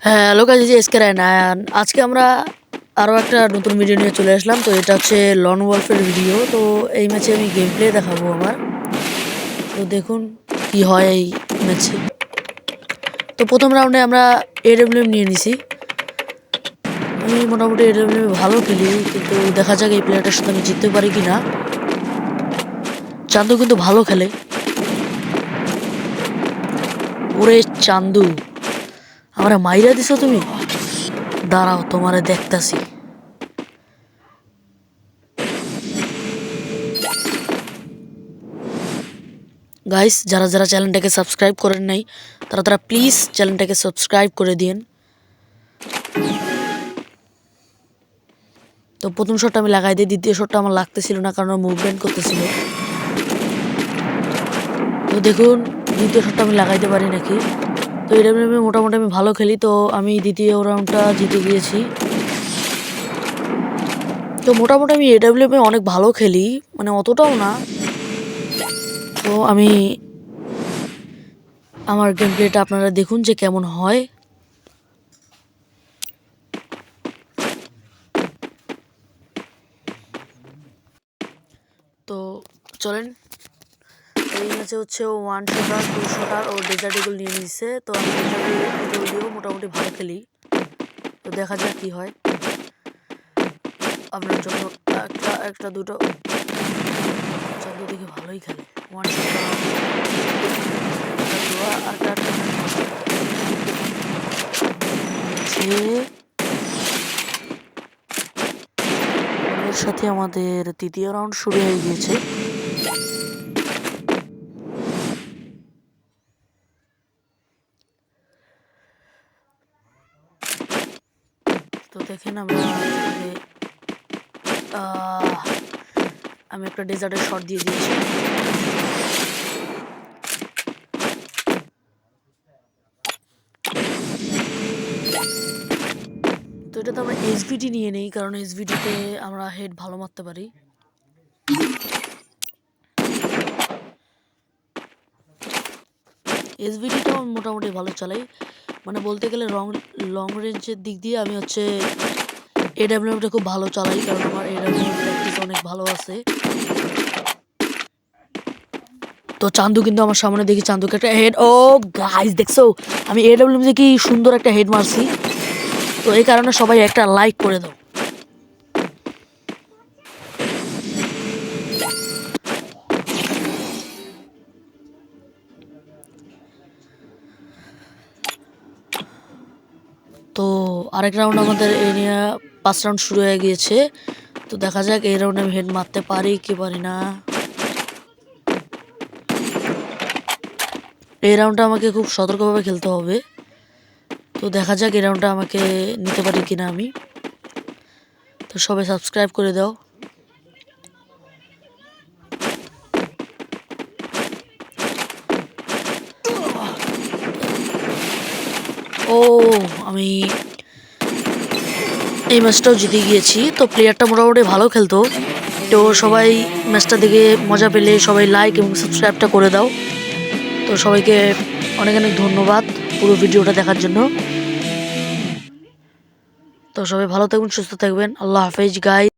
হ্যাঁ, hello guys, SK Raihan. আজকে আমরা আরও একটা নতুন ভিডিও নিয়ে চলে আসলাম। তো এটা হচ্ছে লন ওয়ালফের ভিডিও। তো এই ম্যাচে আমি গেম প্লে দেখাবো আমার। তো দেখুন কি হয় এই ম্যাচে। তো প্রথম রাউন্ডে আমরা এডব্লিউএম নিয়ে নিছি। আমি মোটামুটি এডব্লিউএম ভালো খেলি, কিন্তু দেখা যাক এই প্লেয়ারটার সাথে আমি জিততে পারি কি না। চান্দু কিন্তু ভালো খেলে। ওরে চান্দু, আমরা মাইরা দিছো তুমি। দাঁড়াও, তোমারে দেখতাছি। গাইস, যারা যারা চ্যানেলটাকে সাবস্ক্রাইব করেন নাই তারা প্লিজ চ্যানেলটাকে সাবস্ক্রাইব করে দিন। তো প্রথম শটটা আমি লাগাই দিই, দ্বিতীয় শটটা আমার লাগতেছিল না কারণ মুভমেন্ট করতেছিল। তো দেখুন দ্বিতীয় শটটা আমি লাগাইতে পারি নাকি। তো এডব্লিউএমে মোটামুটি আমি ভালো খেলি, তো আমি দ্বিতীয় রাউন্ডটা জিতে গিয়েছি। তো মোটামুটি আমি এডব্লিউএমে অনেক ভালো খেলি, মানে অতটাও না। তো আমি আমার গেম প্লেটা আপনারা দেখুন যে কেমন হয়। তো চলেন, এই ম্যাচে হচ্ছে ও 1 শটার 2 শটার ও ডেজার্ট ইগল নিয়ে নিচ্ছে। তো আমি ডেজার্ট ইগল দিয়েও মোটামুটি ভালো খেলি। তো দেখা যাক কি হয়। আপনার জন্য একটা দুটো চান্দু দেখে ভালোই খেলে। 1 শটার আর এর সাথে আমাদের তৃতীয় রাউন্ড শুরু হয়ে গিয়েছে। তো দেখেন আমি একটা ডেজার্টের শট দিয়ে দিয়েছি। তো এটা তো আমরা এসভিটি নিয়ে নেই, কারণ এসভিটিতে আমরা হেড ভালো মারতে পারি। এসভিটিটাও মোটামুটি ভালো চালাই, মানে বলতে গেলে লং রেঞ্জের দিক দিয়ে আমি হচ্ছে এডব্লিউএমটা খুব ভালো চালাই, কারণ আমার এডব্লিউএম প্র্যাকটিস অনেক ভালো আছে। তো চান্দু কিন্তু আমার সামনে, দেখি চান্দুকে একটা হেড। ও গাইস, দেখছো আমি এডব্লিউএম দিয়ে কি সুন্দর একটা হেড মারছি। তো এই কারণে সবাই একটা লাইক করে দাও। তো আরেক রাউন্ড আমাদের এই নিয়ে 5 রাউন্ড শুরু হয়ে গিয়েছে। তো দেখা যাক এই রাউন্ডে আমি হেড মারতে পারি কি পারি না। এই রাউন্ডটা আমাকে খুব সতর্কভাবে খেলতে হবে। তো দেখা যাক এই রাউন্ডটা আমাকে নিতে পারি কিনা আমি। তো সবাই সাবস্ক্রাইব করে দাও। ও, আমি এই ম্যাচটাও জিতে গিয়েছি। তো প্লেয়ারটা মোটামুটি ভালো খেলতো। তো সবাই ম্যাচটা দেখে মজা পেলে সবাই লাইক এবং সাবস্ক্রাইবটা করে দাও। তো সবাইকে অনেক অনেক ধন্যবাদ পুরো ভিডিওটা দেখার জন্য। তো সবাই ভালো থাকবেন, সুস্থ থাকবেন। আল্লাহ হাফেজ গাইস।